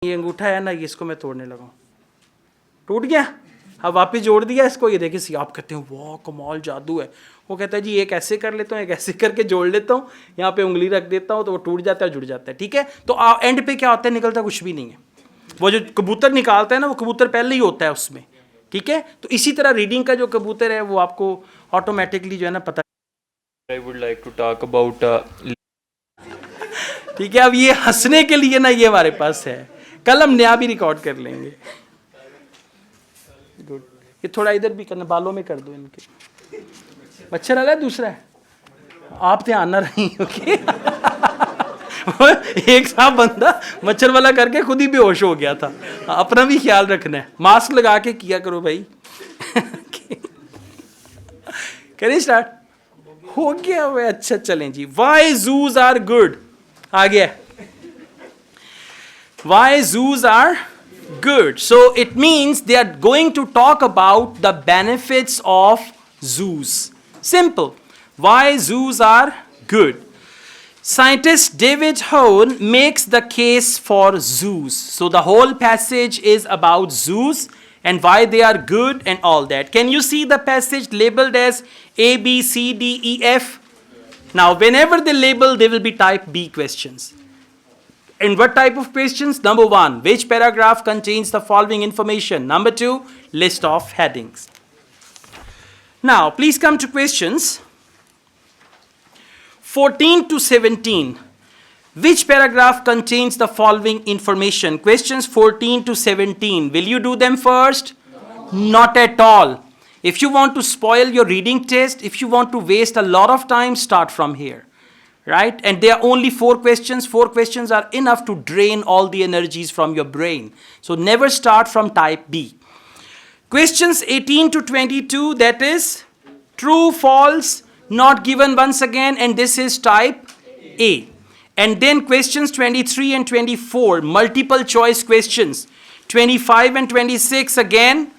ये अंगूठा है ना, इसको मैं तोड़ने लगा, टूट गया। हाँ वापिस जोड़ दिया इसको, ये देखिए आप कहते हैं वाह कमाल जादू है। वो कहता है जी एक ऐसे कर लेता हूँ, एक ऐसे करके जोड़ लेता हूँ, यहाँ पे उंगली रख देता हूँ तो वो टूट जाता है, जुड़ जाता है। ठीक है, तो एंड पे क्या होता है, निकलता कुछ भी नहीं है। वो जो कबूतर निकालता है ना, वो कबूतर पहले ही होता है उसमें। ठीक है, तो इसी तरह रीडिंग का जो कबूतर है वो आपको ऑटोमेटिकली जो है ना पता। I would like to talk about, ठीक है, अब ये हंसने के लिए ना ये हमारे पास है, कल हम नया भी रिकॉर्ड कर लेंगे। गुड, ये थोड़ा इधर भी करना, बालों में कर दो इनके। मच्छर वाला है दूसरा है, आप ध्यान ना रही। ओके एक साहब बंदा मच्छर वाला करके खुद ही बेहोश हो गया था। अपना भी ख्याल रखना है, मास्क लगा के किया करो भाई। करें स्टार्ट, हो गया वो। अच्छा चलें जी। वाई जूज आर गुड, आ गया। Why zoos are good? So it means they are going to talk about the benefits of zoos. Simple. Why zoos are good? Scientist David Hone makes the case for zoos. So the whole passage is about zoos and why they are good and all that. Can you see the passage labeled as A, B, C, D, E, F? Now whenever they label, they will be type B questions. And what type of questions? Number one, which paragraph contains the following information? Number two, list of headings. Now, please come to questions 14 to 17. Which paragraph contains the following information? Questions 14 to 17. Will you do them first? No. Not at all. If you want to spoil your reading test, if you want to waste a lot of time, start from here. Right? And there are only 4 questions. 4 questions are enough to drain all the energies from your brain. So never start from type B. Questions 18 to 22, that is true, false, not given once again, and this is type A. And then questions 23 and 24, multiple choice questions. 25 and 26 again,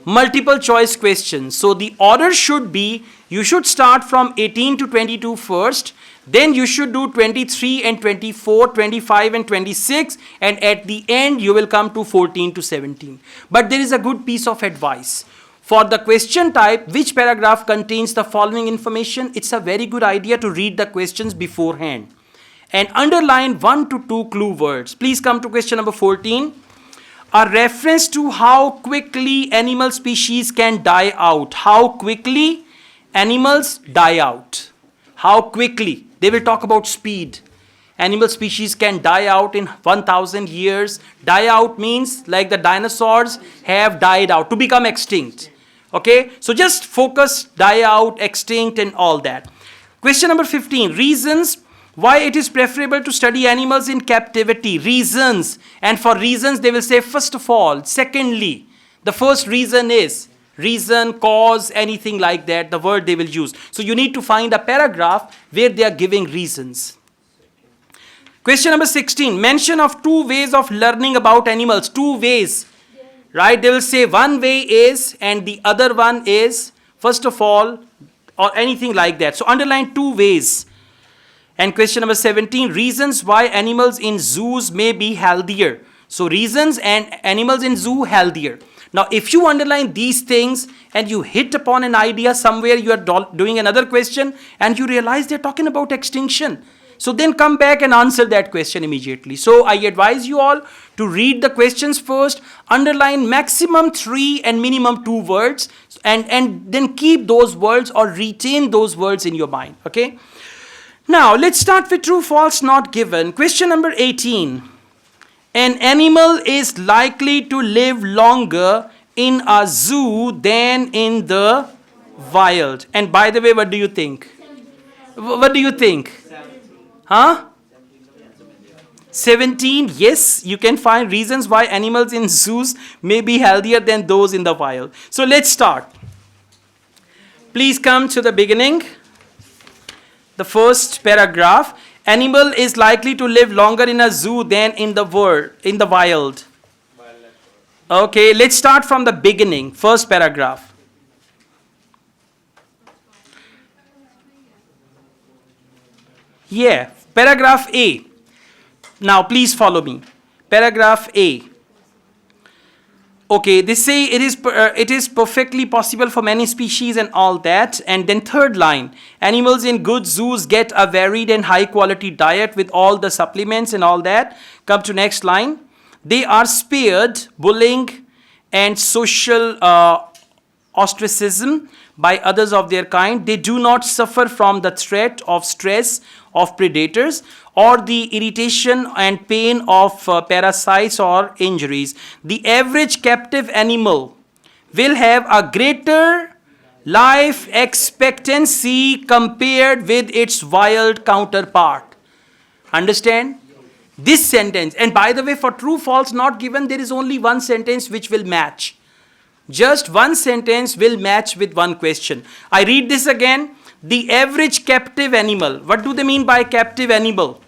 multiple choice questions. So the order should be, you should start from 18 to 22 first, then you should do 23 and 24, 25 and 26, and at the end you will come to 14 to 17. But there is a good piece of advice. For the question type, which paragraph contains the following information, it's a very good idea to read the questions beforehand. And underline 1 to 2 clue words. Please come to question number 14. A reference to how quickly animal species can die out. How quickly animals die out. How quickly. They will talk about speed. Animal species can die out in 1000 years. Die out means like the dinosaurs have died out, to become extinct. Okay, so just focus, die out, extinct and all that. Question number 15, reasons why it is preferable to study animals in captivity. Reasons, and for reasons they will say first of all, secondly. The first reason is reason, cause, anything like that, the word they will use. So you need to find a paragraph where they are giving reasons. Question number 16, mention of 2 ways of learning about animals. 2 ways, right? They will say one way is and the other one is, first of all, or anything like that. So underline 2 ways. And question number 17, reasons why animals in zoos may be healthier. So reasons and animals in zoo healthier. Now, if you underline these things and you hit upon an idea somewhere, you are doing another question and you realize they're talking about extinction. So then come back and answer that question immediately. So I advise you all to read the questions first, underline maximum 3 and minimum 2 words, and then keep those words or retain those words in your mind. Okay? Now, let's start with true, false, not given. Question number 18. An animal is likely to live longer in a zoo than in the wild. And by the way, what do you think? What do you think? Huh? 17. Yes, you can find reasons why animals in zoos may be healthier than those in the wild. So let's start. Please come to the beginning. The first paragraph. Animal is likely to live longer in a zoo than in the wild. Okay, let's start from the beginning. First paragraph. Yeah, paragraph A. Now please follow me. Paragraph A. Okay, they say it is perfectly possible for many species and all that. And then third line, animals in good zoos get a varied and high quality diet with all the supplements and all that. Come to next line. They are spared bullying and social ostracism by others of their kind. They do not suffer from the threat of stress of predators or the irritation and pain of parasites or injuries. The average captive animal will have a greater life expectancy compared with its wild counterpart. Understand? This sentence, and by the way, for true, false not given, there is only one sentence which will match. Just one sentence will match with one question. I read this again. The average captive animal. What do they mean by captive animal?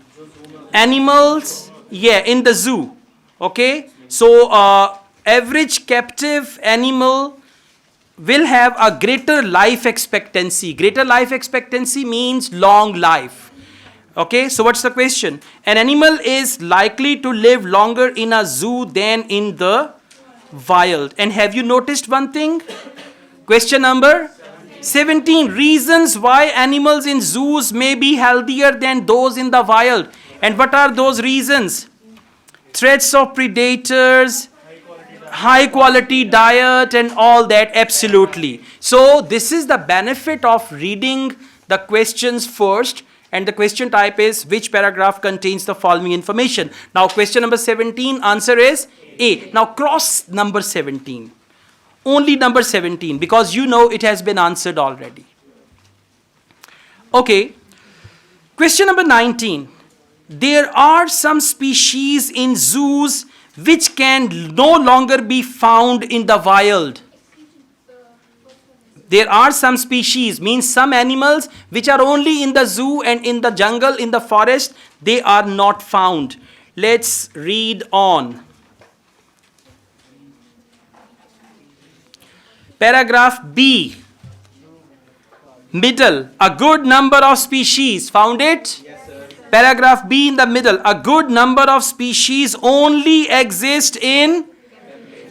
Animals, yeah, in the zoo. Okay. So, average captive animal will have a greater life expectancy. Greater life expectancy means long life. Okay. So, what's the question? An animal is likely to live longer in a zoo than in the wild. And have you noticed one thing? Question number 17. Reasons why animals in zoos may be healthier than those in the wild. And what are those reasons? Threats of predators, high quality diet and all that. Absolutely. So this is the benefit of reading the questions first. And the question type is, which paragraph contains the following information? Now question number 17, answer is A. Now cross number 17. Only number 17, because you know it has been answered already. Okay. Question number 19. There are some species in zoos which can no longer be found in the wild. There are some species, means some animals which are only in the zoo and in the jungle, in the forest, they are not found. Let's read on. Paragraph B. Middle. A good number of species. Found it? Yes, sir. Paragraph B in the middle. A good number of species only exist in.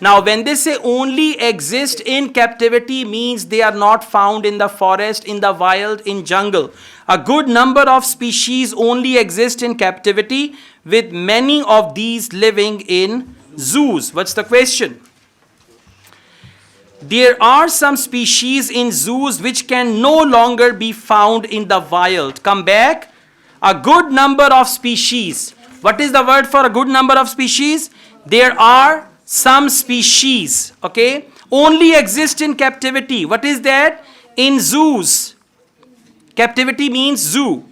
Now when they say only exist in captivity, means they are not found in the forest, in the wild, in jungle. A good number of species only exist in captivity, with many of these living in zoos. What's the question? There are some species in zoos which can no longer be found in the wild. Come back. A good number of species. What is the word for a good number of species? There are some species, okay, only exist in captivity. What is that? In zoos. Captivity means zoo,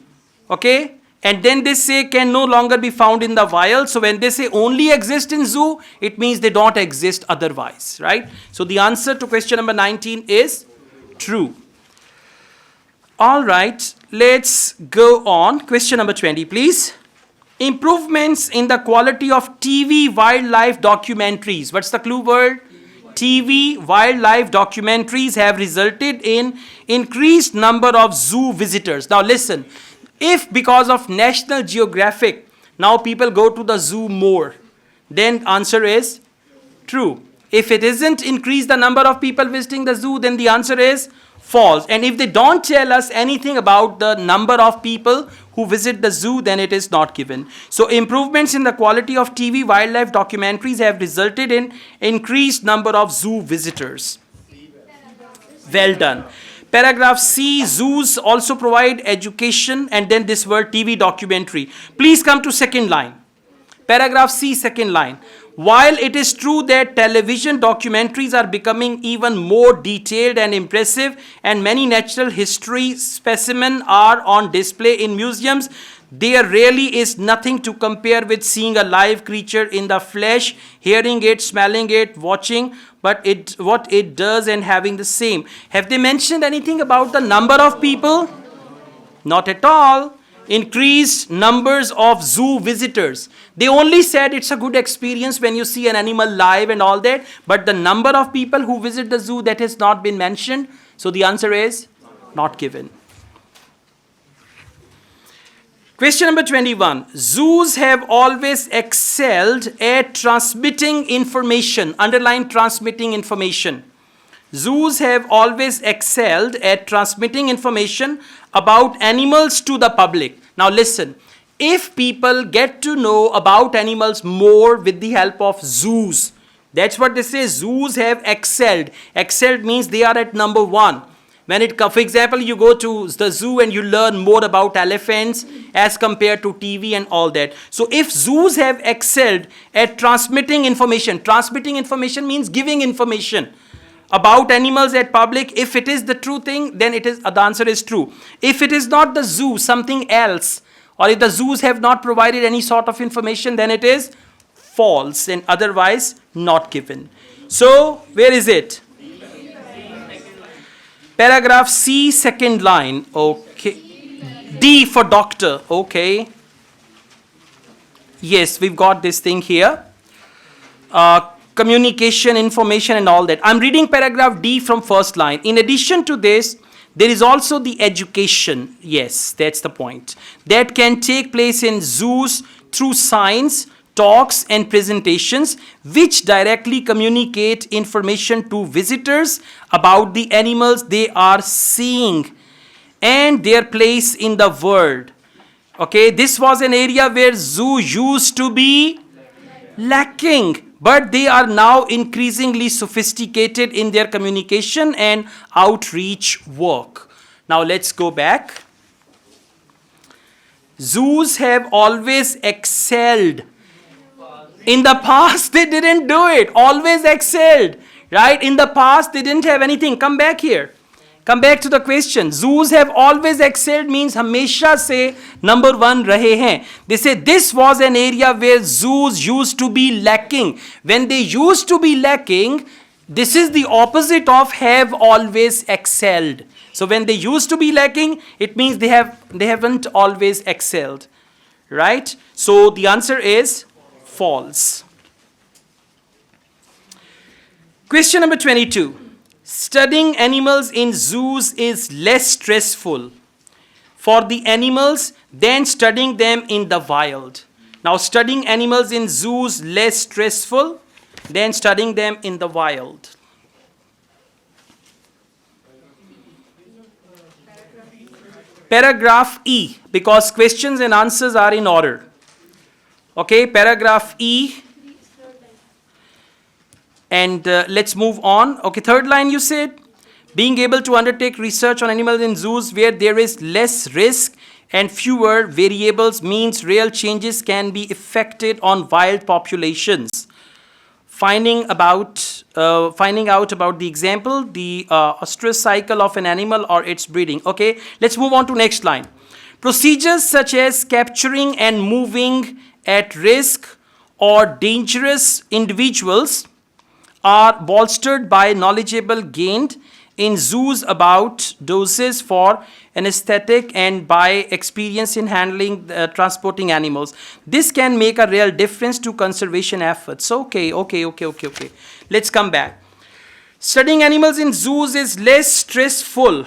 okay? And then they say can no longer be found in the wild. So when they say only exist in zoo, it means they don't exist otherwise, right? So the answer to question number 19 is true. All right, let's go on. Question number 20, please. Improvements in the quality of TV wildlife documentaries. What's the clue word? TV wildlife documentaries have resulted in increased number of zoo visitors. Now listen. If because of National Geographic, now people go to the zoo more, then answer is true. If it isn't increased the number of people visiting the zoo, then the answer is false. And if they don't tell us anything about the number of people who visit the zoo, then it is not given. So improvements in the quality of TV wildlife documentaries have resulted in increased number of zoo visitors. Well done. Paragraph C, zoos also provide education, and then this word TV documentary. Please come to second line. Paragraph C, second line. While it is true that television documentaries are becoming even more detailed and impressive, and many natural history specimens are on display in museums, there really is nothing to compare with seeing a live creature in the flesh, hearing it, smelling it, watching, but what it does and having the same. Have they mentioned anything about the number of people? Not at all. Increased numbers of zoo visitors. They only said it's a good experience when you see an animal live and all that, but the number of people who visit the zoo, that has not been mentioned. So the answer is not given. Question number 21. Zoos have always excelled at transmitting information. Underline transmitting information. Zoos have always excelled at transmitting information about animals to the public. Now listen, if people get to know about animals more with the help of zoos, that's what they say, zoos have excelled. Excelled means they are at number one. When it comes, for example, you go to the zoo and you learn more about elephants as compared to TV and all that. So if zoos have excelled at transmitting information means giving information about animals at public. If it is the true thing, then it is the answer is true. If it is not the zoo, something else, or if the zoos have not provided any sort of information, then it is false and otherwise not given. So where is it? Paragraph C, second line. Okay. D for doctor. Okay. Yes, we've got this thing here. Communication, information and all that. I'm reading paragraph D from first line. In addition to this, there is also the education. Yes, that's the point. That can take place in zoos through science, talks and presentations which directly communicate information to visitors about the animals they are seeing and their place in the world. Okay, this was an area where zoo used to be lacking, but they are now increasingly sophisticated in their communication and outreach work. Now let's go back. Zoos have always excelled. In the past, they didn't do it. Always excelled. Right? In the past, they didn't have anything. Come back here. Come back to the question. Zoos have always excelled means hamesha se number one rahe hain. They say this was an area where zoos used to be lacking. When they used to be lacking, this is the opposite of have always excelled. So when they used to be lacking, it means they haven't always excelled. Right? So the answer is false. Question number 22. Studying animals in zoos is less stressful for the animals than studying them in the wild. Now, studying animals in zoos less stressful than studying them in the wild. Paragraph E, because questions and answers are in order. Okay, paragraph E. And let's move on. Okay, third line you said, being able to undertake research on animals in zoos where there is less risk and fewer variables means real changes can be effected on wild populations. Finding out about the example, the ostrich cycle of an animal or its breeding. Okay, let's move on to next line. Procedures such as capturing and moving at risk or dangerous individuals are bolstered by knowledgeable gained in zoos about doses for anesthetic and by experience in handling transporting animals. This can make a real difference to conservation efforts. Okay. Let's come back. Studying animals in zoos is less stressful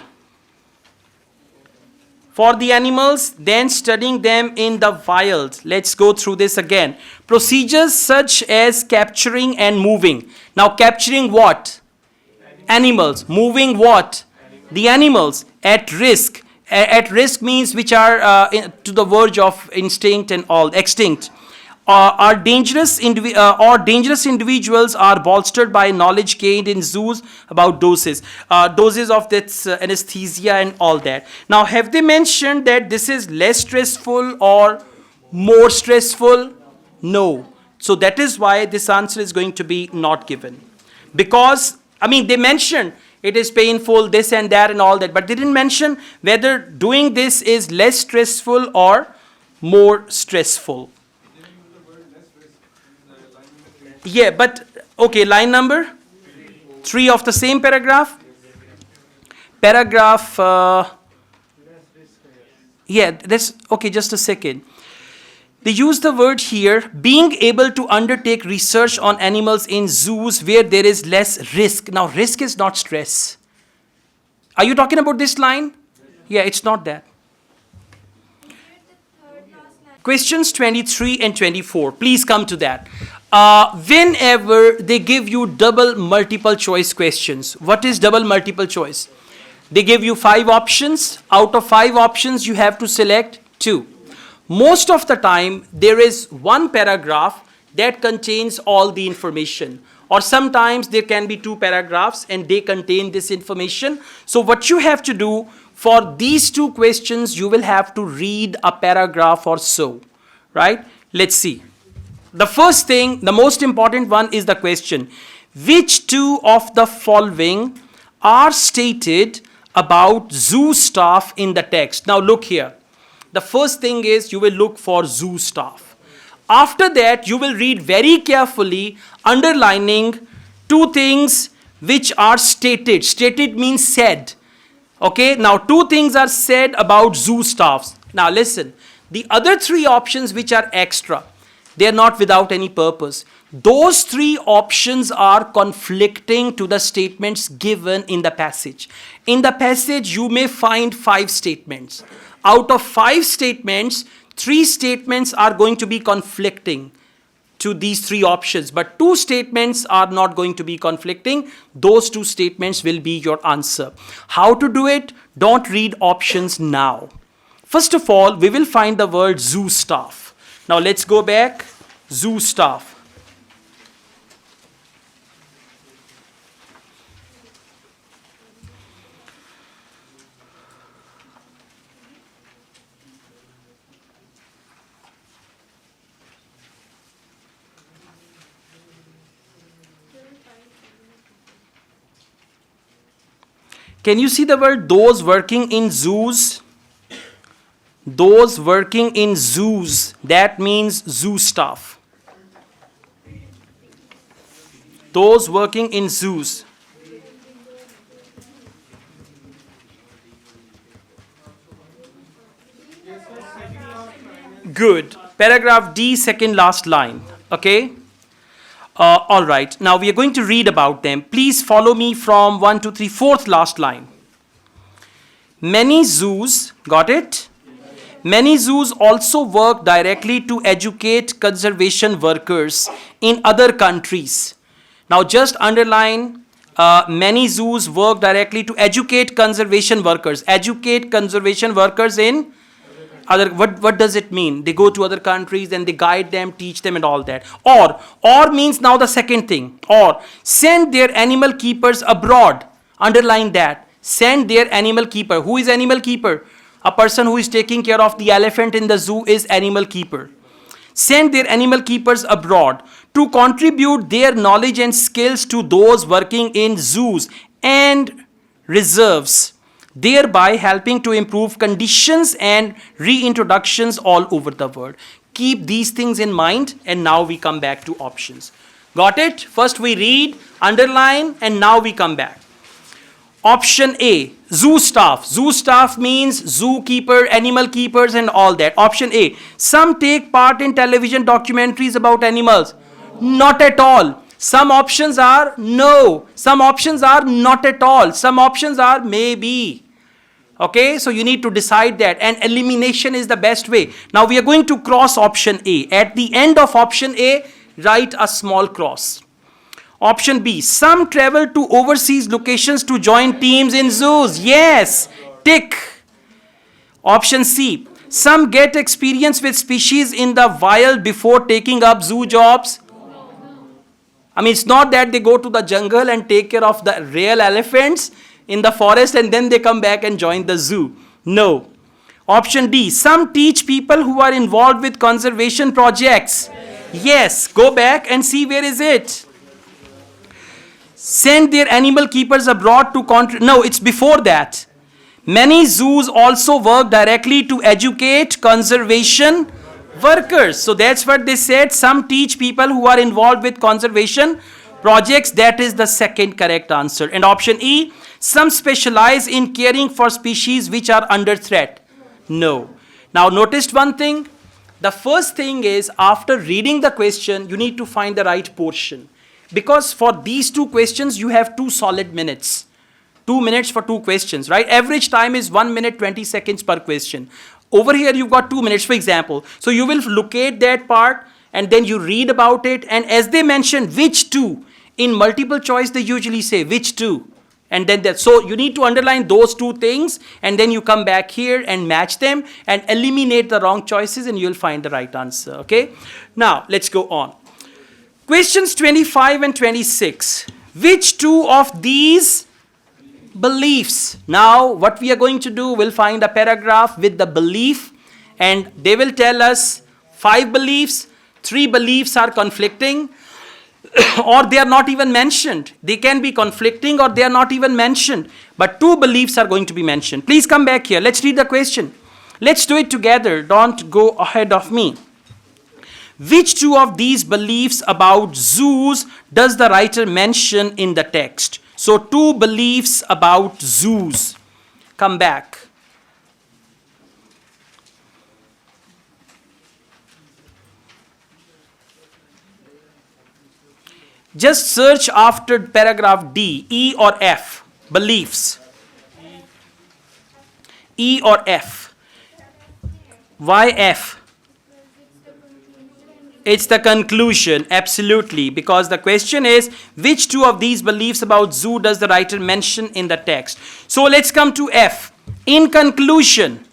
for the animals than studying them in the wild. Let's go through this again. Procedures such as capturing and moving. Now capturing what? Animals. Moving what? The animals at risk. At risk means which are to the verge of extinct. Or dangerous individuals are bolstered by knowledge gained in zoos about doses of this anesthesia and all that. Now, have they mentioned that this is less stressful or more stressful? No. So that is why this answer is going to be not given. Because, they mentioned it is painful, this and that and all that, but they didn't mention whether doing this is less stressful or more stressful. Yeah, but, okay, line number 3 of the same paragraph. Okay, just a second. They use the word here, being able to undertake research on animals in zoos where there is less risk. Now, risk is not stress. Are you talking about this line? Yeah, it's not that. Questions 23 and 24. Please come to that. Whenever they give you double multiple choice questions, what is double multiple choice? They give you 5 options. Out of 5 options, you have to select 2. Most of the time, there is one paragraph that contains all the information. Or sometimes there can be 2 paragraphs and they contain this information. So what you have to do for these 2 questions, you will have to read a paragraph or so, right? Let's see. The first thing, the most important one is the question. Which 2 of the following are stated about zoo staff in the text? Now look here. The first thing is you will look for zoo staff. After that, you will read very carefully, underlining 2 things which are stated. Stated means said. Okay, now 2 things are said about zoo staffs. Now listen, the other 3 options which are extra, they are not without any purpose. Those 3 options are conflicting to the statements given in the passage. In the passage, you may find 5 statements. Out of 5 statements, 3 statements are going to be conflicting to these 3 options, but 2 statements are not going to be conflicting. Those 2 statements will be your answer. How to do it? Don't read options now. First of all, we will find the word zoo staff. Now let's go back. Zoo staff. Can you see the word those working in zoos? Those working in zoos, that means zoo staff. Those working in zoos. Good. Paragraph D, second last line. Okay. All right. Now we are going to read about them. Please follow me from 1, 2, 3, fourth last line. Many zoos, got it? Many zoos also work directly to educate conservation workers in other countries. Now just underline, many zoos work directly to educate conservation workers. Educate conservation workers in other, what does it mean? They go to other countries and they guide them, teach them and all that. Or means now the second thing. Or send their animal keepers abroad. Underline that. Send their animal keeper. Who is animal keeper? A person who is taking care of the elephant in the zoo is animal keeper. Send their animal keepers abroad to contribute their knowledge and skills to those working in zoos and reserves, thereby helping to improve conditions and reintroductions all over the world. Keep these things in mind, and now we come back to options. Got it? First we read, underline, and now we come back. Option A, zoo staff. Zoo staff means zookeeper, animal keepers and all that. Option A, some take part in television documentaries about animals. Not at all. Some options are no. Some options are not at all. Some options are maybe. Okay, so you need to decide that, and elimination is the best way. Now we are going to cross option A. At the end of option A, write a small cross. Option B, some travel to overseas locations to join teams in zoos. Yes, tick. Option C, some get experience with species in the wild before taking up zoo jobs. I mean, it's not that they go to the jungle and take care of the real elephants in the forest and then they come back and join the zoo. No. Option D, some teach people who are involved with conservation projects. Yes, go back and see where is it. Send their animal keepers abroad to no, it's before that. Many zoos also work directly to educate conservation workers. So that's what they said. Some teach people who are involved with conservation projects. That is the second correct answer. And option E, some specialize in caring for species which are under threat. No. Now notice one thing. The first thing is, after reading the question, you need to find the right portion. Because for these 2 questions, you have 2 solid minutes. 2 minutes for 2 questions, right? Average time is 1 minute 20 seconds per question. Over here you've got 2 minutes, for example. So you will locate that part and then you read about it, and as they mention which two, in multiple choice they usually say which two. And then that, so you need to underline those 2 things, and then you come back here and match them and eliminate the wrong choices, and you'll find the right answer. Okay? Now let's go on. Questions 25 and 26. Which two of these beliefs? Now what we are going to do, we'll find a paragraph with the belief, and they will tell us 5 beliefs, 3 beliefs are conflicting, or they are not even mentioned. They can be conflicting or they are not even mentioned, but 2 beliefs are going to be mentioned. Please come back here. Let's read the question. Let's do it together. Don't go ahead of me. Which two of these beliefs about zoos does the writer mention in the text? So 2 beliefs about zoos. Come back. Just search after paragraph D, E or F, beliefs. E or F. Why F? It's the conclusion, absolutely, because the question is, which two of these beliefs about zoo does the writer mention in the text? So let's come to F. In conclusion.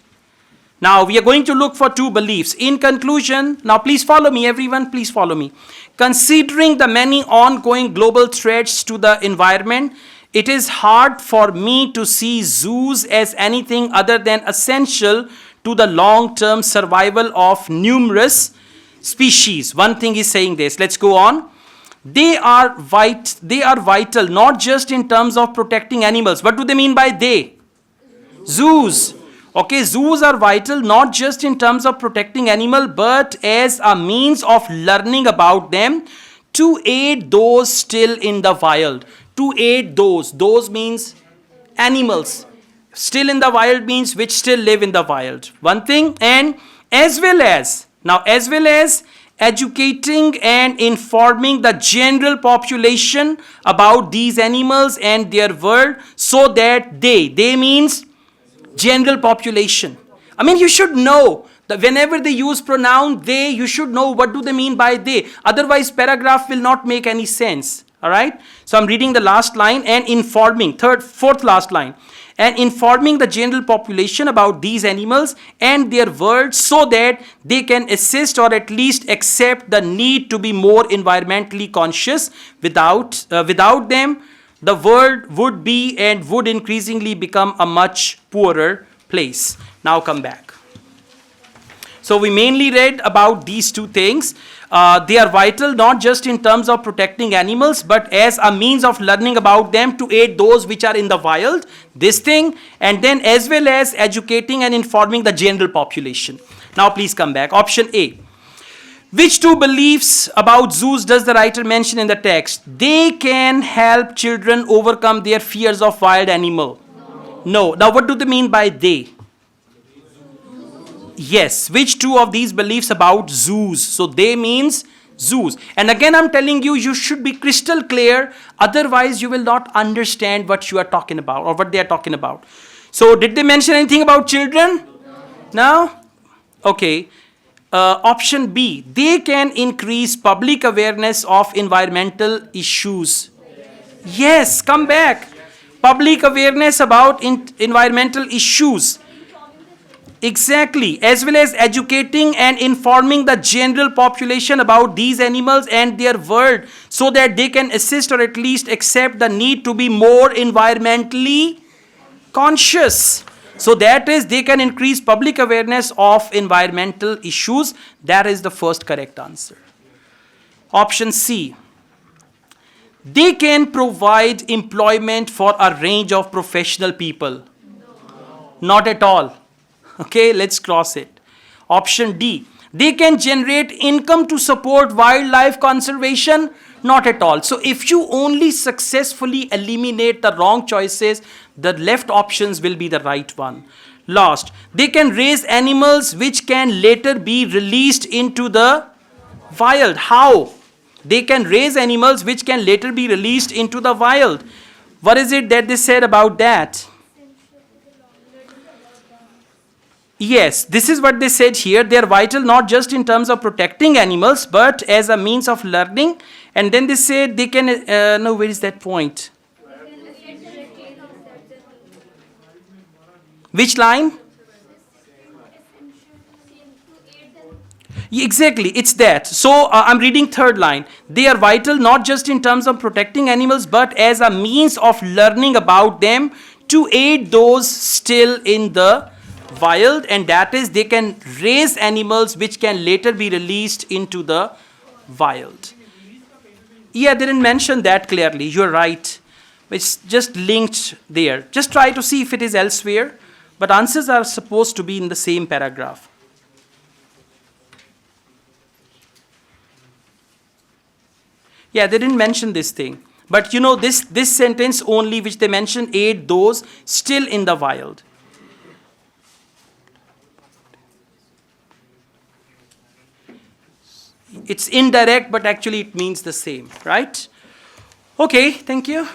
Now we are going to look for 2 beliefs. In conclusion, now please follow me, everyone, please follow me. Considering the many ongoing global threats to the environment, it is hard for me to see zoos as anything other than essential to the long-term survival of numerous species. One thing is saying this. Let's go on. They are vital not just in terms of protecting animals. What do they mean by they? Zoos. Okay, zoos are vital not just in terms of protecting animal, but as a means of learning about them to aid those still in the wild. To aid those means animals. Still in the wild means which still live in the wild. One thing, and as well as educating and informing the general population about these animals and their world, so that they means general population. I mean, you should know that whenever they use pronoun they, you should know what do they mean by they. Otherwise, paragraph will not make any sense. All right. So I'm reading the last line, and informing, fourth last line, and informing the general population about these animals and their world, so that they can assist or at least accept the need to be more environmentally conscious. Without them, the world would be and would increasingly become a much poorer place. Now come back. So we mainly read about these 2 things. They are vital not just in terms of protecting animals, but as a means of learning about them to aid those which are in the wild. This thing, and then as well as educating and informing the general population. Now please come back. Option A. Which 2 beliefs about zoos does the writer mention in the text? They can help children overcome their fears of wild animal. No. Now what do they mean by they? Yes. Which 2 of these beliefs about zoos? So they means zoos. And again I'm telling you, you should be crystal clear. Otherwise you will not understand what you are talking about or what they are talking about. So did they mention anything about children? No? Okay. Option B, they can increase public awareness of environmental issues. Yes, come back. Public awareness about environmental issues. Exactly. As well as educating and informing the general population about these animals and their world, so that they can assist or at least accept the need to be more environmentally conscious. So that is, they can increase public awareness of environmental issues. That is the first correct answer. Option C. They can provide employment for a range of professional people. Not at all. Okay, let's cross it. Option D. They can generate income to support wildlife conservation. Not at all. So if you only successfully eliminate the wrong choices, the left options will be the right one. Last, they can raise animals which can later be released into the wild. How? They can raise animals which can later be released into the wild. What is it that they said about that? Yes, this is what they said here. They are vital not just in terms of protecting animals, but as a means of learning. And then they said they can, no, where is that point? Which line? Exactly, it's that. So I'm reading third line. They are vital not just in terms of protecting animals, but as a means of learning about them to aid those still in the wild, and that is they can raise animals which can later be released into the wild. Yeah, they didn't mention that clearly. You're right. It's just linked there. Just try to see if it is elsewhere. But answers are supposed to be in the same paragraph. Yeah, they didn't mention this thing. But you know, this sentence only which they mentioned, aid those still in the wild. It's indirect, but actually it means the same, right? Okay, thank you.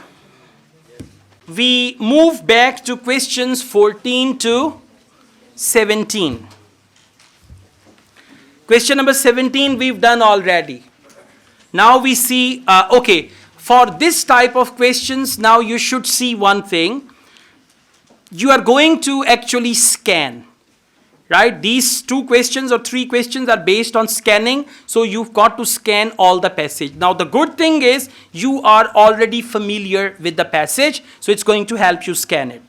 We move back to questions 14 to 17. Question number 17 we've done already. Now we see, okay, for this type of questions, now you should see one thing. You are going to actually scan, right? These 2 questions or 3 questions are based on scanning, so you've got to scan all the passage. Now the good thing is you are already familiar with the passage, so it's going to help you scan it.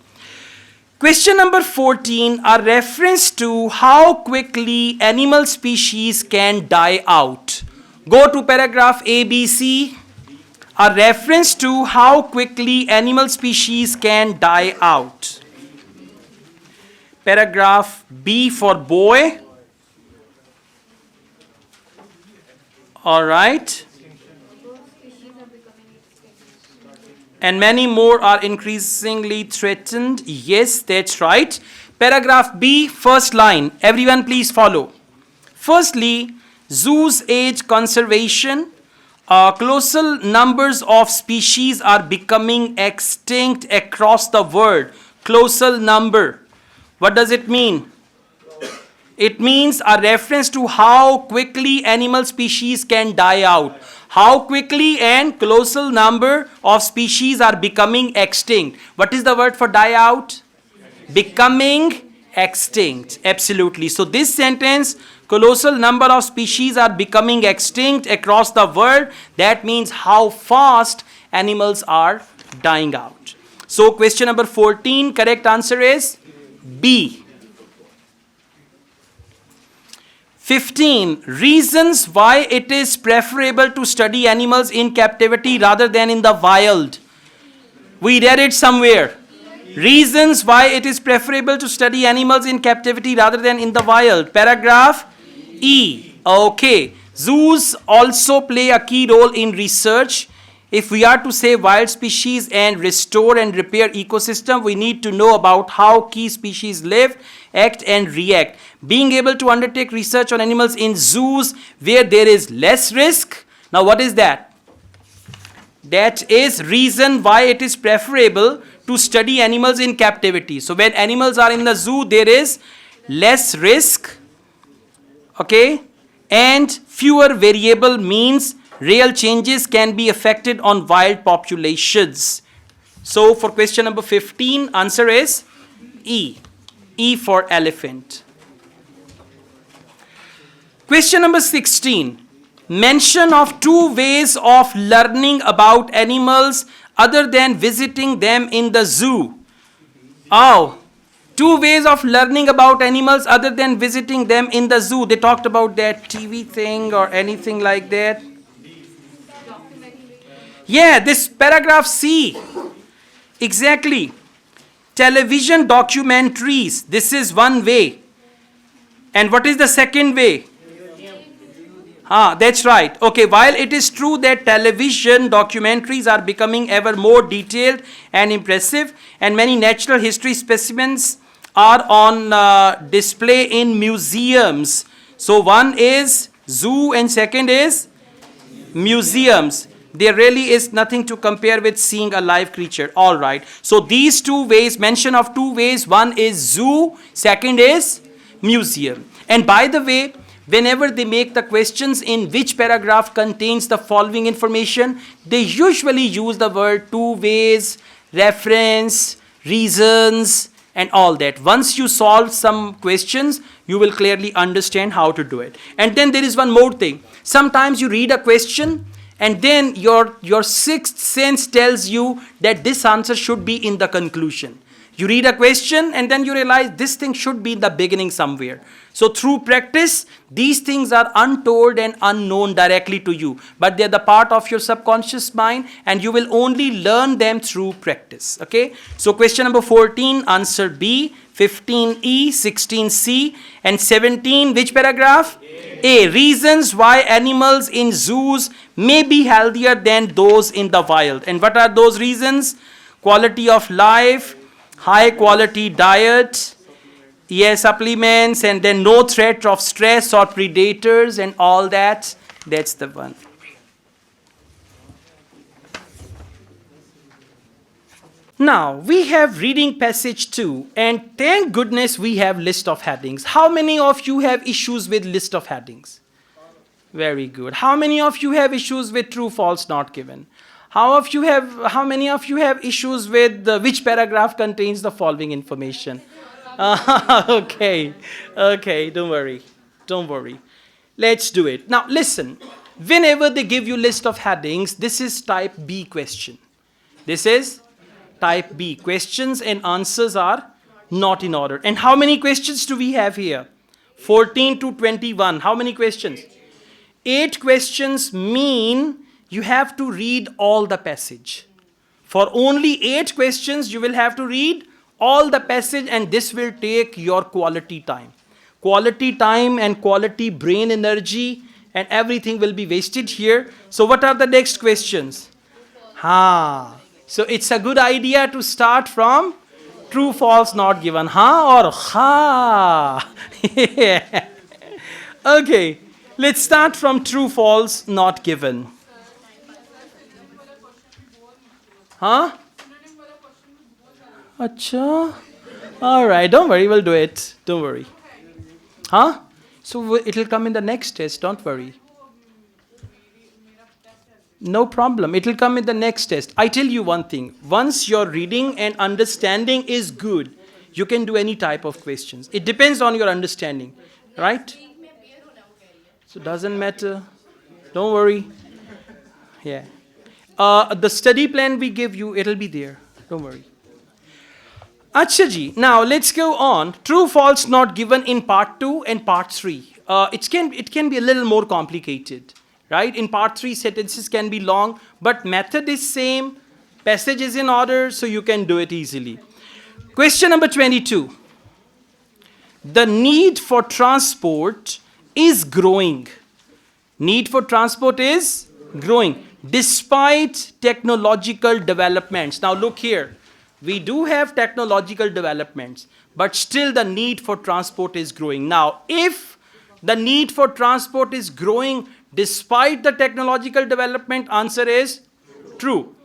Question number 14, a reference to how quickly animal species can die out. Go to paragraph ABC. A reference to how quickly animal species can die out. Paragraph B for boy. All right. And many more are increasingly threatened. Yes, that's right. Paragraph B, first line. Everyone please follow. Firstly, zoos aid conservation. Colossal numbers of species are becoming extinct across the world. Colossal number. What does it mean? It means a reference to how quickly animal species can die out. How quickly and colossal number of species are becoming extinct. What is the word for die out? Becoming extinct. Absolutely. So this sentence, colossal number of species are becoming extinct across the world. That means how fast animals are dying out. So question number 14, correct answer is B. 15. Reasons why it is preferable to study animals in captivity rather than in the wild. We read it somewhere. Reasons why it is preferable to study animals in captivity rather than in the wild. Paragraph E. Okay. Zoos also play a key role in research. If we are to save wild species and restore and repair ecosystem, we need to know about how key species live, act and react. Being able to undertake research on animals in zoos where there is less risk. Now what is that? That is reason why it is preferable to study animals in captivity. So when animals are in the zoo, there is less risk, okay, and fewer variable means real changes can be affected on wild populations. So for question number 15, answer is E. E for elephant. Question number 16. Mention of 2 ways of learning about animals other than visiting them in the zoo. Oh, 2 ways of learning about animals other than visiting them in the zoo. They talked about that TV thing or anything like that. Yeah, this paragraph C. Exactly. Television documentaries. This is one way. And what is the second way? That's right. Okay, while it is true that television documentaries are becoming ever more detailed and impressive, and many natural history specimens are on display in museums. So one is zoo and second is museums. There really is nothing to compare with seeing a live creature. All right. So these 2 ways, mention of 2 ways. One is zoo, second is museum. And by the way, whenever they make the questions in which paragraph contains the following information, they usually use the word two ways, reference, reasons, and all that. Once you solve some questions, you will clearly understand how to do it. And then there is one more thing. Sometimes you read a question and then your sixth sense tells you that this answer should be in the conclusion. You read a question and then you realize this thing should be in the beginning somewhere. So through practice, these things are untold and unknown directly to you. But they're the part of your subconscious mind and you will only learn them through practice. Okay? So question number 14, answer B. 15E, 16C, and 17, which paragraph? A. Reasons why animals in zoos may be healthier than those in the wild. And what are those reasons? Quality of life, high quality diet, yes, supplements, and then no threat of stress or predators and all that. That's the one. Now, we have reading passage 2, and thank goodness we have list of headings. How many of you have issues with list of headings? Very good. How many of you have issues with true, false, not given? How many of you have issues with which paragraph contains the following information? Okay, don't worry. Let's do it. Now, listen. Whenever they give you list of headings, this is type B question. This is type B. Questions and answers are not in order. And how many questions do we have here? 14 to 21. How many questions? 8 questions mean you have to read all the passage. For only 8 questions, you will have to read all the passage, and this will take your quality time. Quality time and quality brain energy and everything will be wasted here. So what are the next questions? So it's a good idea to start from true, false, not given. Or ha. Yeah. Okay, let's start from true, false, not given. Acha. All right, don't worry, we'll do it. Don't worry. So it'll come in the next test, don't worry. No problem, it'll come in the next test. I tell you one thing, once your reading and understanding is good, you can do any type of questions. It depends on your understanding, right? So doesn't matter, don't worry. Yeah. The study plan we give you, it'll be there, don't worry. Acha ji, now let's go on. True, false, not given in part 2 and part 3. It can be a little more complicated. Right? In part 3, sentences can be long, but method is same, passage is in order, so you can do it easily. Question number 22. The need for transport is growing. Need for transport is growing despite technological developments. Now look here. We do have technological developments, but still the need for transport is growing. Now, if the need for transport is growing despite the technological development, answer is true.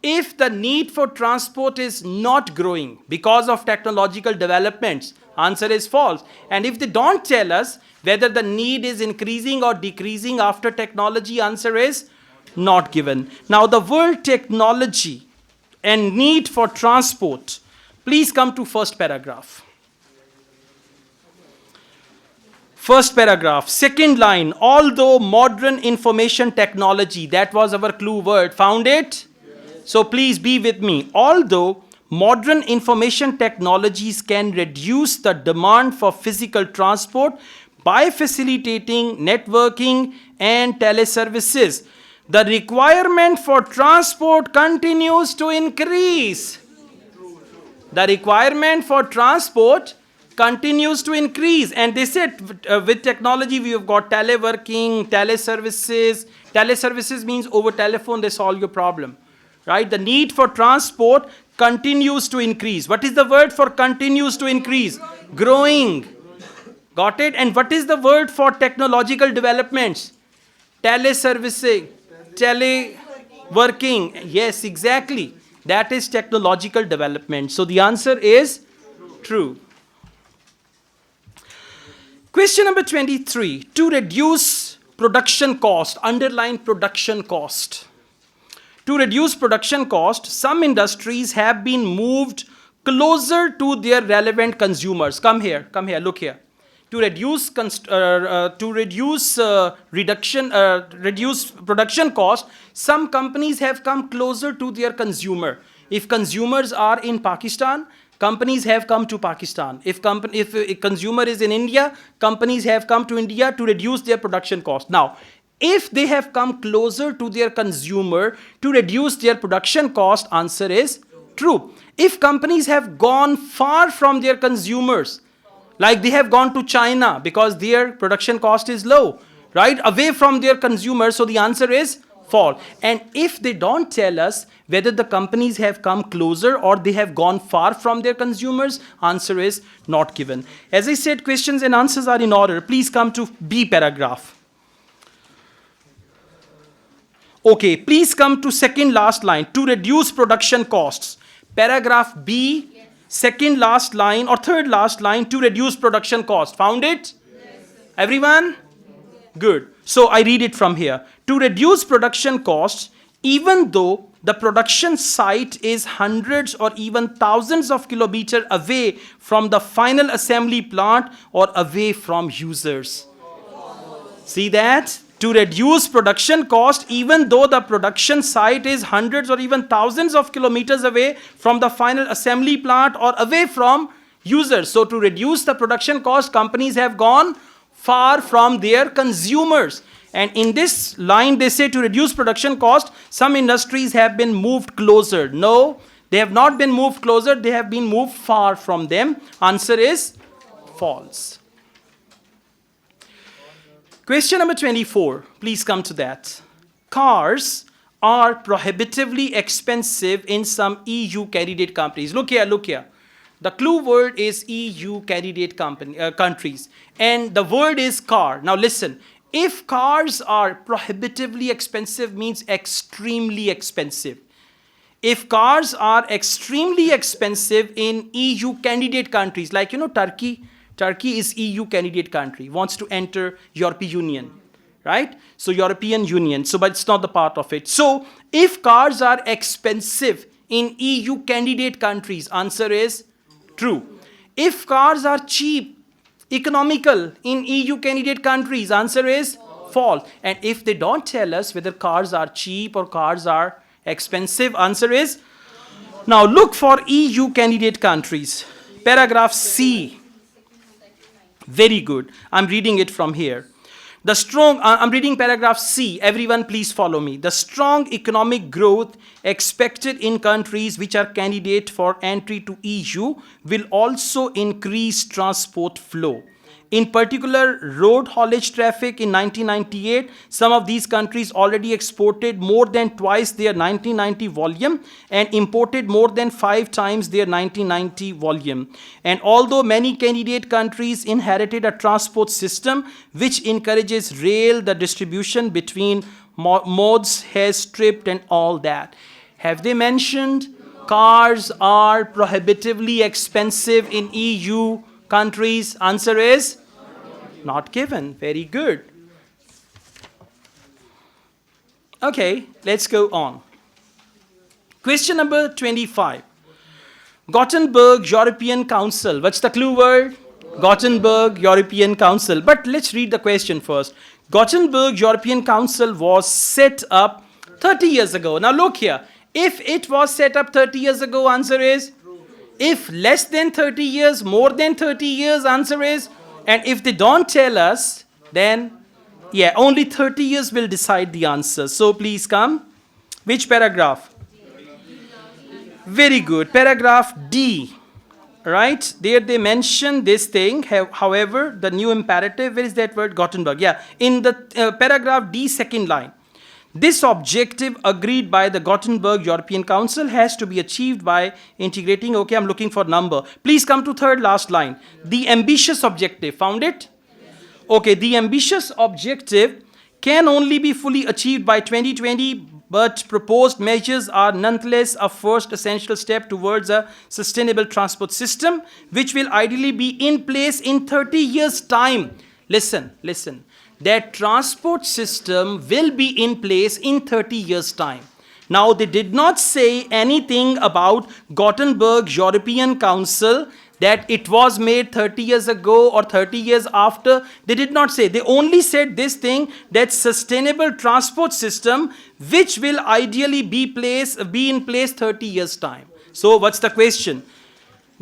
If the need for transport is not growing because of technological developments, answer is false. And if they don't tell us whether the need is increasing or decreasing after technology, answer is not given. Now the word technology and need for transport, please come to first paragraph. First paragraph, second line, although modern information technology, that was our clue word, found it? Yes. So please be with me. Although modern information technologies can reduce the demand for physical transport by facilitating networking and teleservices, the requirement for transport continues to increase. The requirement for transport continues to increase, and they said with technology we have got teleworking, teleservices. Teleservices means over telephone they solve your problem, right? The need for transport continues to increase. What is the word for continues to increase? Growing. Got it? And what is the word for technological developments? Teleservicing, teleworking. Yes, exactly. That is technological development. So the answer is true. Question number 23. To reduce production cost, underline production cost. To reduce production cost, some industries have been moved closer to their relevant consumers. Come here, look here. To reduce reduce production cost, some companies have come closer to their consumer. If consumers are in Pakistan, companies have come to Pakistan. If a consumer is in India, companies have come to India to reduce their production cost. Now, if they have come closer to their consumer to reduce their production cost, answer is true. If companies have gone far from their consumers, like they have gone to China because their production cost is low, right? Away from their consumers, so the answer is false. And if they don't tell us whether the companies have come closer or they have gone far from their consumers, answer is not given. As I said, questions and answers are in order. Please come to B paragraph. Okay, please come to second last line. To reduce production costs. Paragraph B, second last line or third last line, to reduce production cost. Found it? Yes. Everyone? Good. So I read it from here. To reduce production costs, even though the production site is hundreds or even thousands of kilometers away from the final assembly plant or away from users. See that? To reduce production cost, even though the production site is hundreds or even thousands of kilometers away from the final assembly plant or away from users. So to reduce the production cost, companies have gone far from their consumers. And in this line, they say to reduce production cost, some industries have been moved closer. No, they have not been moved closer. They have been moved far from them. Answer is false. Question number 24, please come to that. Cars are prohibitively expensive in some EU candidate countries. Look here. The clue word is EU candidate countries. And the word is car. Now listen, if cars are prohibitively expensive means extremely expensive. If cars are extremely expensive in EU candidate countries, like Turkey. Turkey is EU candidate country, wants to enter European Union, right? So European Union, but it's not the part of it. So if cars are expensive in EU candidate countries, answer is true. If cars are cheap, economical in EU candidate countries, answer is false. And if they don't tell us whether cars are cheap or cars are expensive, answer is. Now look for EU candidate countries. Paragraph C. Very good. I'm reading it from here. I'm reading paragraph C. Everyone please follow me. The strong economic growth expected in countries which are candidate for entry to EU will also increase transport flow. In particular, road haulage traffic in 1998, some of these countries already exported more than twice their 1990 volume and imported more than 5 times their 1990 volume. And although many candidate countries inherited a transport system which encourages rail, the distribution between modes has stripped and all that. Have they mentioned cars are prohibitively expensive in EU countries? Answer is not given. Very good. Okay, let's go on. Question number 25. Gothenburg European Council. What's the clue word? Gothenburg European Council. But let's read the question first. Gothenburg European Council was set up 30 years ago. Now look here. If it was set up 30 years ago, answer is? If less than 30 years, more than 30 years, answer is? And if they don't tell us, then only 30 years will decide the answer. So please come. Which paragraph? Very good. Paragraph D. Right? There they mention this thing. However, the new imperative, where is that word? Gothenburg. In the paragraph D, second line. This objective agreed by the Gothenburg European Council has to be achieved by integrating, okay, I'm looking for number. Please come to third last line. The ambitious objective, found it? Yes. Okay, the ambitious objective can only be fully achieved by 2020 but proposed measures are nonetheless a first essential step towards a sustainable transport system, which will ideally be in place in 30 years' time. Listen, listen. That transport system will be in place in 30 years' time. Now, they did not say anything about Gothenburg European Council, that it was made 30 years ago or 30 years after. They did not say. They only said this thing, that sustainable transport system, which will ideally be in place 30 years' time. So, what's the question?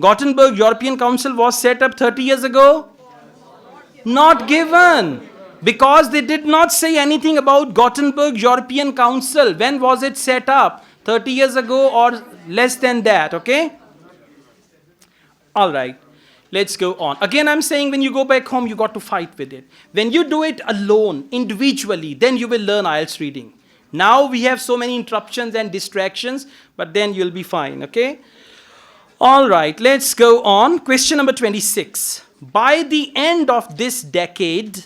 Gothenburg European Council was set up 30 years ago? Not given. Because they did not say anything about Gothenburg European Council. When was it set up? 30 years ago or less than that, okay? All right, let's go on. Again, I'm saying when you go back home, you got to fight with it. When you do it alone, individually, then you will learn IELTS reading. Now we have so many interruptions and distractions, but then you'll be fine, okay? All right, let's go on. Question number 26. By the end of this decade,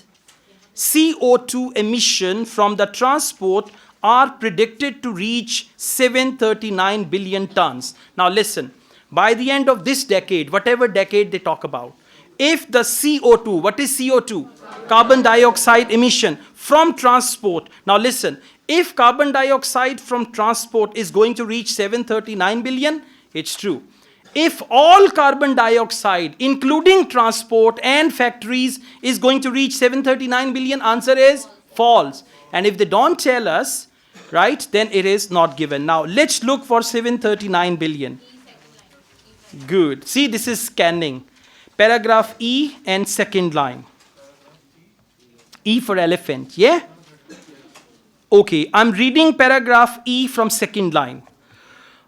CO2 emission from the transport are predicted to reach 739 billion tons. Now listen, by the end of this decade, whatever decade they talk about, if the CO2, what is CO2? Carbon dioxide emission from transport. Now listen, if carbon dioxide from transport is going to reach 739 billion, it's true. If all carbon dioxide, including transport and factories, is going to reach 739 billion, answer is false. And if they don't tell us, right, then it is not given. Now, let's look for 739 billion. Good. See, this is scanning. Paragraph E and second line. E for elephant, yeah? Okay, I'm reading paragraph E from second line.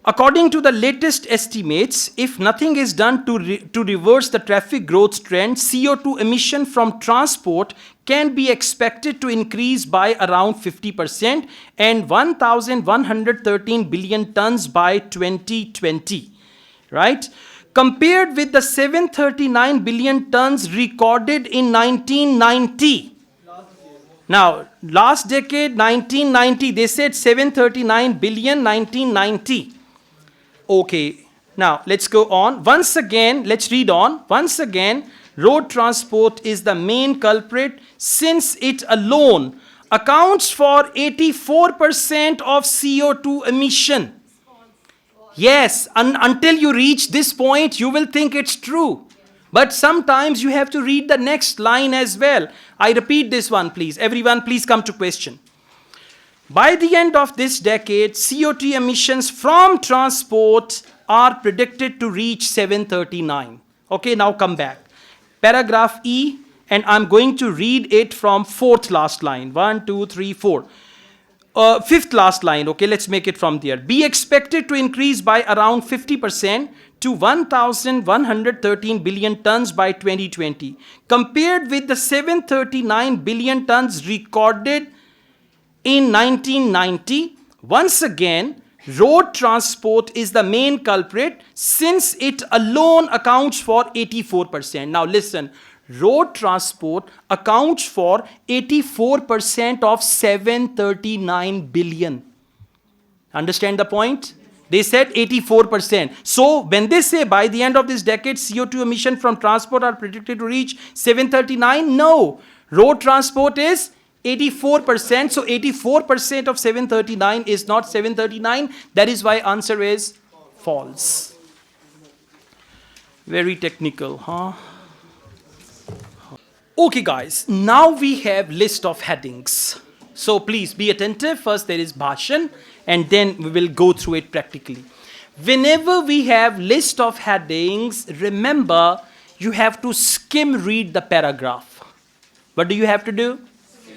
According to the latest estimates, if nothing is done to reverse the traffic growth trend, CO2 emission from transport can be expected to increase by around 50% and 1,113 billion tons by 2020, right? Compared with the 739 billion tons recorded in 1990. Now, last decade, 1990, they said 739 billion, 1990. Okay, now let's go on. Once again, let's read on. Once again, road transport is the main culprit since it alone accounts for 84% of CO2 emission. Yes, until you reach this point, you will think it's true. But sometimes you have to read the next line as well. I repeat this one, please. Everyone, please come to question. By the end of this decade, CO2 emissions from transport are predicted to reach 739. Okay, now come back. Paragraph E, and I'm going to read it from fourth last line. 1, 2, 3, 4. Fifth last line, okay, let's make it from there. Be expected to increase by around 50% to 1,113 billion tons by 2020. Compared with the 739 billion tons recorded in 1990, once again, road transport is the main culprit since it alone accounts for 84%. Now listen, road transport accounts for 84% of 739 billion. Understand the point? They said 84%. So when they say by the end of this decade, CO2 emission from transport are predicted to reach 739, no. Road transport is 84%. So 84% of 739 is not 739. That is why answer is false. Very technical, huh? Okay guys, now we have list of headings. So please be attentive. First there is Bhashan and then we will go through it practically. Whenever we have list of headings, remember you have to skim read the paragraph. What do you have to do?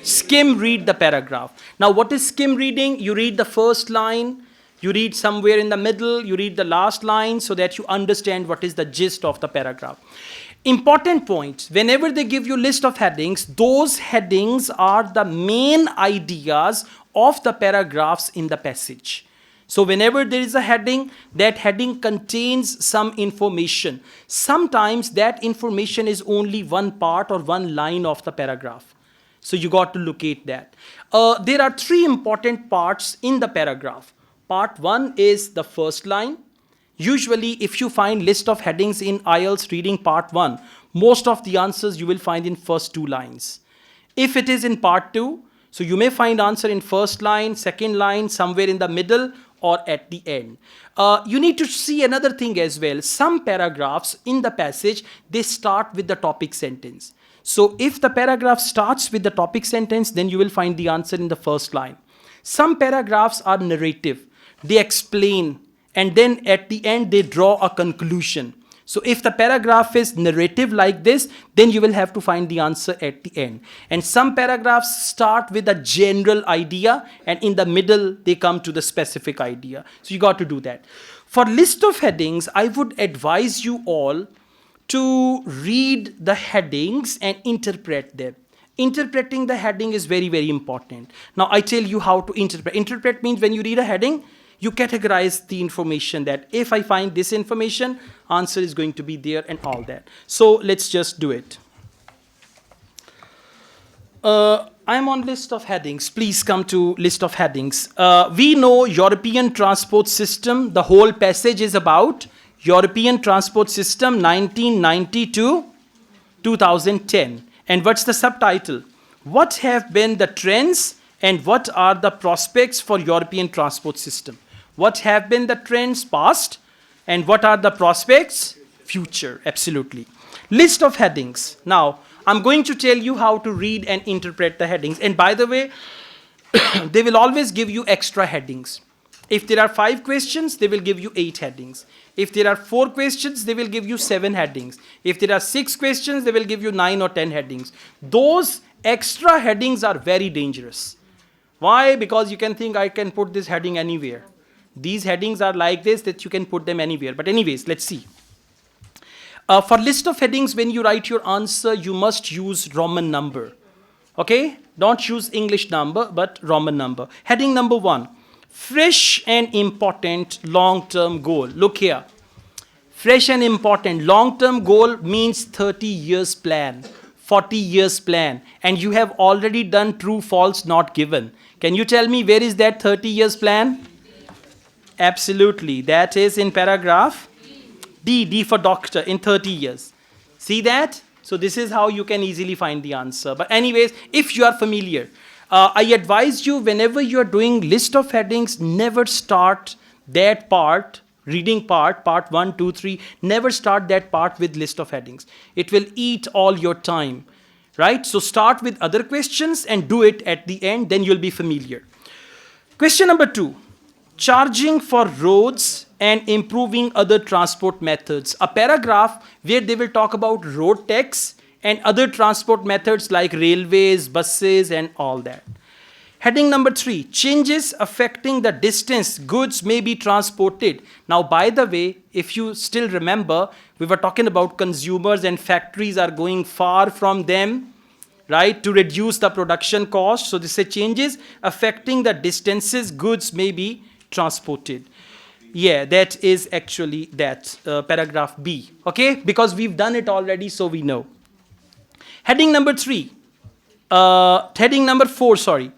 Skim read the paragraph. Now what is skim reading? You read the first line, you read somewhere in the middle, you read the last line so that you understand what is the gist of the paragraph. Important points, whenever they give you list of headings, those headings are the main ideas of the paragraphs in the passage. So whenever there is a heading, that heading contains some information. Sometimes that information is only one part or one line of the paragraph. So you got to locate that. There are three important parts in the paragraph. Part 1 is the first line. Usually, if you find list of headings in IELTS reading part 1, most of the answers you will find in first 2 lines. If it is in part 2, so you may find answer in first line, second line, somewhere in the middle, or at the end. You need to see another thing as well. Some paragraphs in the passage, they start with the topic sentence. So if the paragraph starts with the topic sentence, then you will find the answer in the first line. Some paragraphs are narrative. They explain, and then at the end they draw a conclusion. So if the paragraph is narrative like this, then you will have to find the answer at the end. And some paragraphs start with a general idea, and in the middle they come to the specific idea. So you got to do that. For list of headings, I would advise you all to read the headings and interpret them. Interpreting the heading is very, very important. Now I tell you how to interpret. Interpret means when you read a heading, you categorize the information that if I find this information, answer is going to be there and all that. So let's just do it. I'm on list of headings. Please come to list of headings. We know European transport system. The whole passage is about European transport system 1990 to 2010. And what's the subtitle? What have been the trends and what are the prospects for European transport system? What have been the trends past and what are the prospects future? Absolutely. List of headings. Now, I'm going to tell you how to read and interpret the headings. And by the way, they will always give you extra headings. If there are 5 questions, they will give you 8 headings. If there are 4 questions, they will give you 7 headings. If there are 6 questions, they will give you 9 or 10 headings. Those extra headings are very dangerous. Why? Because you can think I can put this heading anywhere. These headings are like this that you can put them anywhere. But anyways, let's see. For list of headings, when you write your answer, you must use Roman number. Okay? Don't use English number, but Roman number. Heading number 1. Fresh and important long-term goal. Look here. Fresh and important long-term goal means 30 years plan, 40 years plan. And you have already done true, false, not given. Can you tell me where is that 30 years plan? Absolutely. That is in paragraph D. D for doctor, in 30 years. See that? So this is how you can easily find the answer. But anyways, if you are familiar, I advise you whenever you are doing list of headings, never start that part, reading part 1, 2, 3, never start that part with list of headings. It will eat all your time, right? So start with other questions and do it at the end, then you'll be familiar. Question number 2. Charging for roads and improving other transport methods. A paragraph where they will talk about road tax and other transport methods like railways, buses, and all that. Heading number 3, changes affecting the distance goods may be transported. Now, by the way, if you still remember, we were talking about consumers and factories are going far from them, right, to reduce the production cost. So this is changes affecting the distances goods may be transported. Yeah, that is actually that paragraph B. Okay, because we've done it already, so we know. Heading number 4, sorry.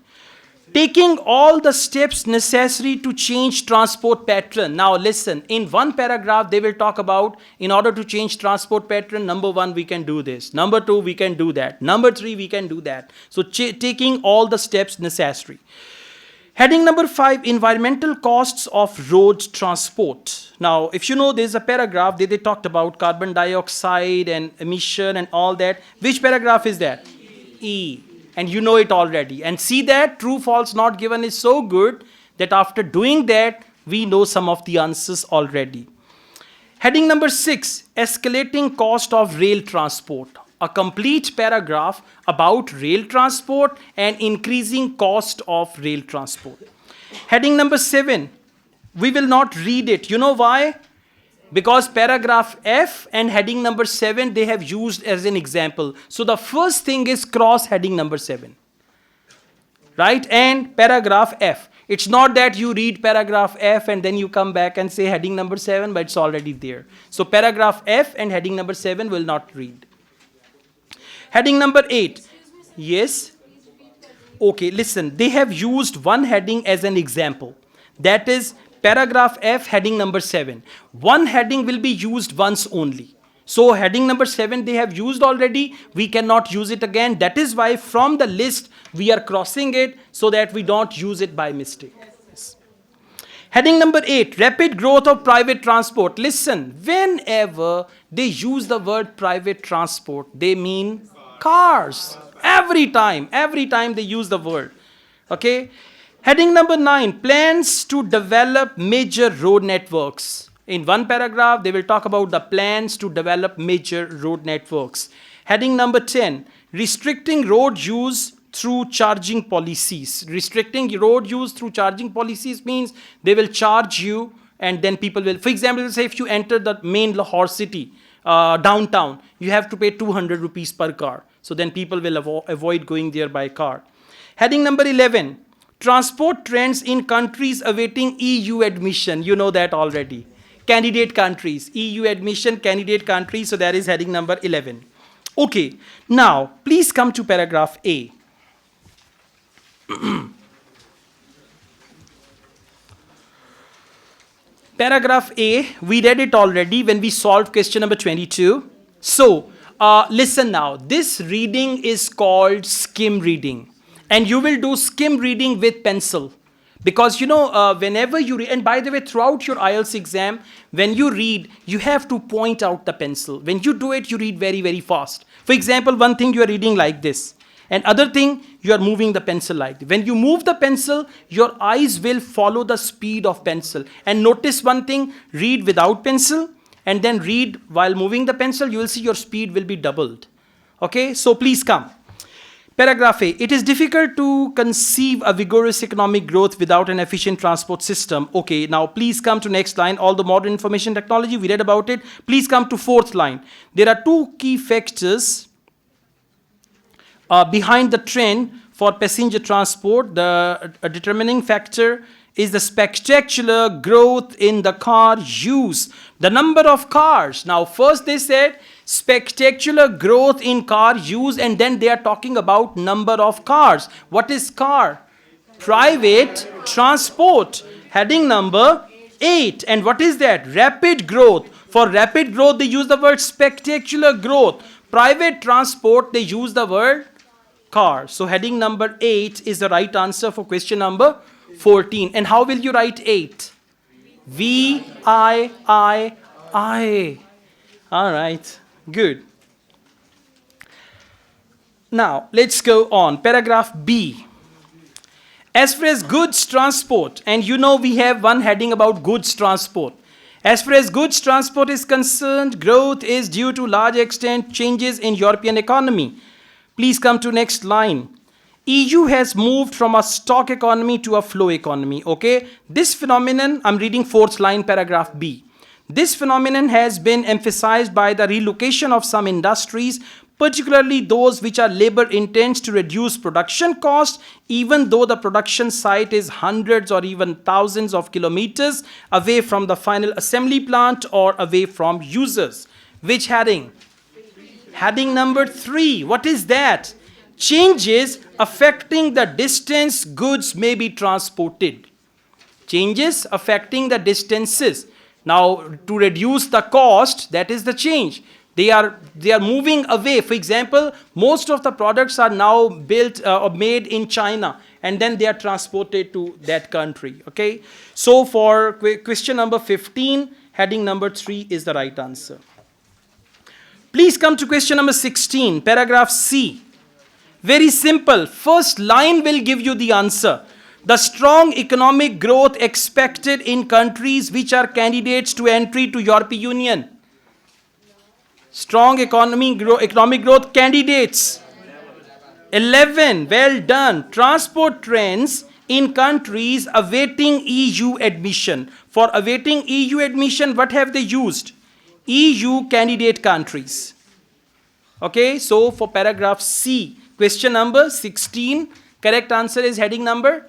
Taking all the steps necessary to change transport pattern. Now listen, in one paragraph they will talk about in order to change transport pattern, number 1 we can do this, number 2 we can do that, number 3 we can do that. So taking all the steps necessary. Heading number 5, environmental costs of road transport. Now, if you know, there's a paragraph that they talked about carbon dioxide and emission and all that. Which paragraph is that? E. And you know it already. And see that true, false, not given is so good that after doing that, we know some of the answers already. Heading number 6, escalating cost of rail transport. A complete paragraph about rail transport and increasing cost of rail transport. Heading number 7, we will not read it. You know why? Because paragraph F and heading number 7, they have used as an example. So the first thing is cross heading number 7. Right? And paragraph F. It's not that you read paragraph F and then you come back and say heading number 7, but it's already there. So paragraph F and heading number 7 will not read. Heading number 8. Yes? Please Okay, listen, they have used one heading as an example. That is paragraph F, heading number 7. One heading will be used once only. So heading number 7 they have used already. We cannot use it again. That is why from the list we are crossing it so that we don't use it by mistake. Yes. Heading number 8, rapid growth of private transport. Listen, whenever they use the word private transport, they mean cars. Every time they use the word. Okay. Heading number 9, plans to develop major road networks. In one paragraph, they will talk about the plans to develop major road networks. Heading number 10, restricting road use through charging policies. Restricting road use through charging policies means they will charge you and then people will, for example, say if you enter the main Lahore city, downtown, you have to pay 200 rupees per car. So then people will avoid going there by car. Heading number 11, transport trends in countries awaiting EU admission. You know that already. Candidate countries, EU admission, candidate countries. So that is heading number 11. Okay, now please come to paragraph A. Paragraph A, we read it already when we solved question number 22. So, listen now, this reading is called skim reading. And you will do skim reading with pencil. Because whenever you read, and by the way, throughout your IELTS exam, when you read, you have to point out the pencil. When you do it, you read very, very fast. For example, one thing you are reading like this. And other thing, you are moving the pencil like this. When you move the pencil, your eyes will follow the speed of pencil. And notice one thing, read without pencil, and then read while moving the pencil, you will see your speed will be doubled. Okay, so please come. Paragraph A, it is difficult to conceive a vigorous economic growth without an efficient transport system. Okay, now please come to next line. All the modern information technology, we read about it. Please come to fourth line. There are two key factors behind the trend for passenger transport. The determining factor is the spectacular growth in the car use. The number of cars. Now first they said spectacular growth in car use, and then they are talking about number of cars. What is car? Private transport. Heading number 8. And what is that? Rapid growth. For rapid growth they use the word spectacular growth. Private transport they use the word car. So heading number 8 is the right answer for question number 14. And how will you write 8? V-I-I-I. All right. Good. Now, let's go on. Paragraph B. As far as goods transport, and we have one heading about goods transport. As far as goods transport is concerned, growth is due to large extent changes in European economy. Please come to next line. EU has moved from a stock economy to a flow economy. Okay. This phenomenon, I'm reading fourth line, paragraph B. This phenomenon has been emphasized by the relocation of some industries, particularly those which are labor intense, to reduce production costs, even though the production site is hundreds or even thousands of kilometers away from the final assembly plant or away from users. Which heading? Heading number 3. What is that? Changes affecting the distance goods may be transported. Changes affecting the distances. Now, to reduce the cost, that is the change. They are moving away. For example, most of the products are now built or made in China, and then they are transported to that country. Okay. So for question number 15, heading number 3 is the right answer. Please come to question number 16, paragraph C. Very simple. First line will give you the answer. The strong economic growth expected in countries which are candidates to entry to European Union. Strong economic growth candidates. 11. Well done. Transport trends in countries awaiting EU admission. For awaiting EU admission, what have they used? EU candidate countries. Okay, so for paragraph C, question number 16, correct answer is heading number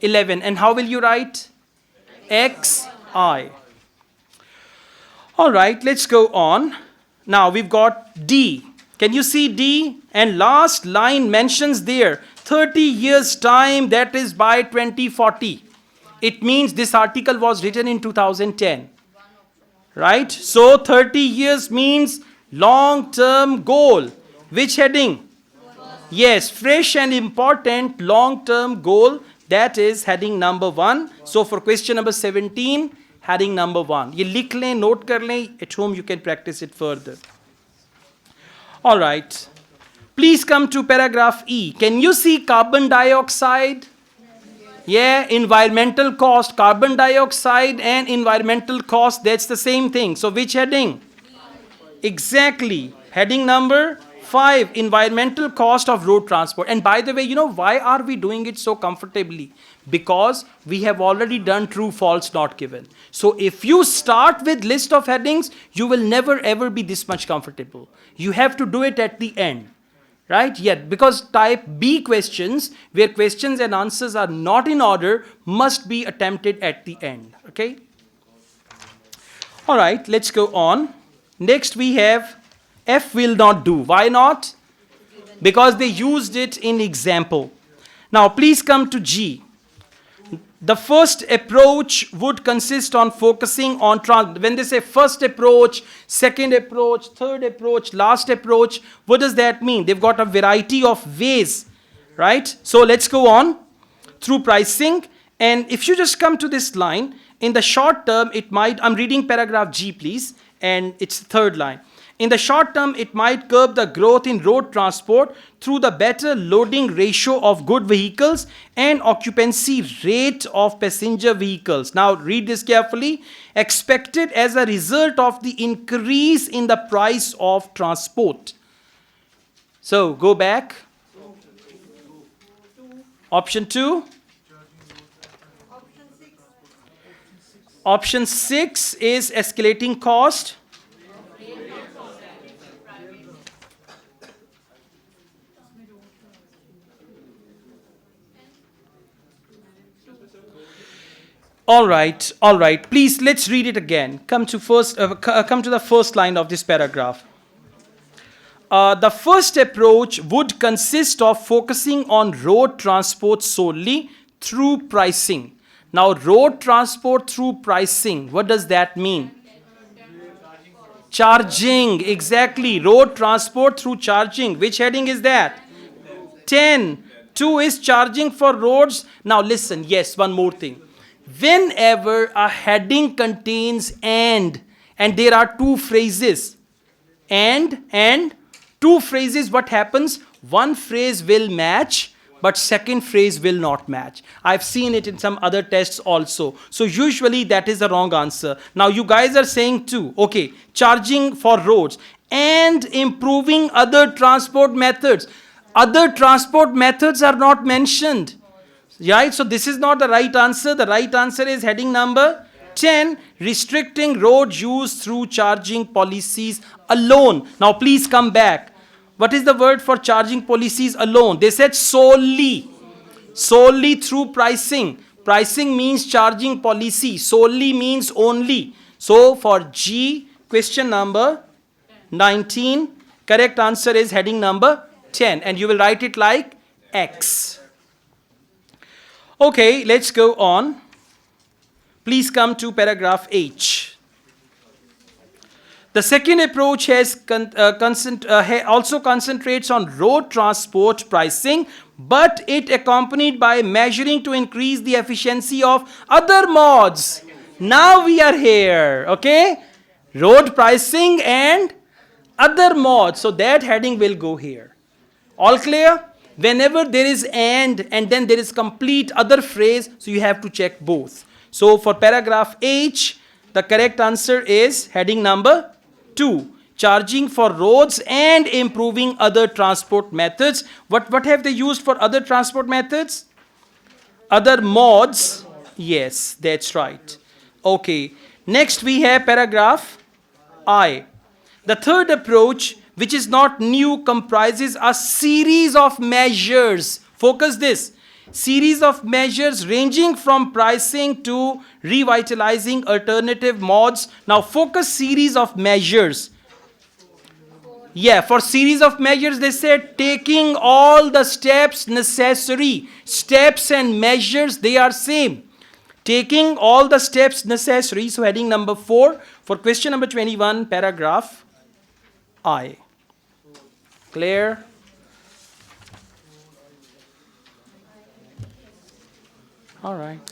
11. And how will you write? XI. All right, let's go on. Now we've got D. Can you see D? And last line mentions there 30 years time, that is by 2040. It means this article was written in 2010. Right? So 30 years means long-term goal. Which heading? Yes, fresh and important long-term goal. That is heading number 1. So for question number 17, heading number 1. ये लिख लें, note कर लें. At home you can practice it further. All right. Please come to paragraph E. Can you see carbon dioxide? Yeah, environmental cost. Carbon dioxide and environmental cost, that's the same thing. So which heading? Exactly. Heading number 5, environmental cost of road transport. And by the way, you know, why are we doing it so comfortably? Because we have already done true, false, not given. So if you start with list of headings, you will never ever be this much comfortable. You have to do it at the end. Right? Yet, because type B questions, where questions and answers are not in order, must be attempted at the end. Okay? All right, let's go on. Next we have F will not do. Why not? Because they used it in example. Now please come to G. The first approach would consist on focusing on when they say first approach, second approach, third approach, last approach, what does that mean? They've got a variety of ways, right? So let's go on through pricing. And if you just come to this line, in the short term, it might, I'm reading paragraph G, please, and it's the third line. In the short term, it might curb the growth in road transport through the better loading ratio of good vehicles and occupancy rate of passenger vehicles. Now read this carefully. Expected as a result of the increase in the price of transport. So go back. Option 2. Option 6 is escalating cost. All right. Please, let's read it again. Come to the first line of this paragraph. The first approach would consist of focusing on road transport solely through pricing. Now, road transport through pricing, what does that mean? Charging, exactly. Road transport through charging. Which heading is that? 10. 2 is charging for roads. Now listen, yes, one more thing. Whenever a heading contains and there are two phrases, and two phrases, what happens? One phrase will match, but second phrase will not match. I've seen it in some other tests also. So usually that is the wrong answer. Now you guys are saying too, okay, charging for roads and improving other transport methods. Other transport methods are not mentioned. Right? So this is not the right answer. The right answer is heading number 10, restricting road use through charging policies alone. Now please come back. What is the word for charging policies alone? They said solely. Solely through pricing. Pricing means charging policy. Solely means only. So for G, question number 19, correct answer is heading number 10. And you will write it like X. Okay, let's go on. Please come to paragraph H. The second approach has also concentrates on road transport pricing, but it accompanied by measuring to increase the efficiency of other modes. Now we are here, okay? Road pricing and other modes. So that heading will go here. All clear? Whenever there is and then there is complete other phrase, so you have to check both. So for paragraph H, the correct answer is heading number 2, charging for roads and improving other transport methods. What have they used for other transport methods? Other modes. Yes, that's right. Okay. Next we have paragraph I. The third approach, which is not new, comprises a series of measures. Focus this. Series of measures ranging from pricing to revitalizing alternative modes. Now focus series of measures. Yeah, for series of measures, they said taking all the steps necessary. Steps and measures, they are same. Taking all the steps necessary. So heading number 4 for question number 21, paragraph I. Clear? All right.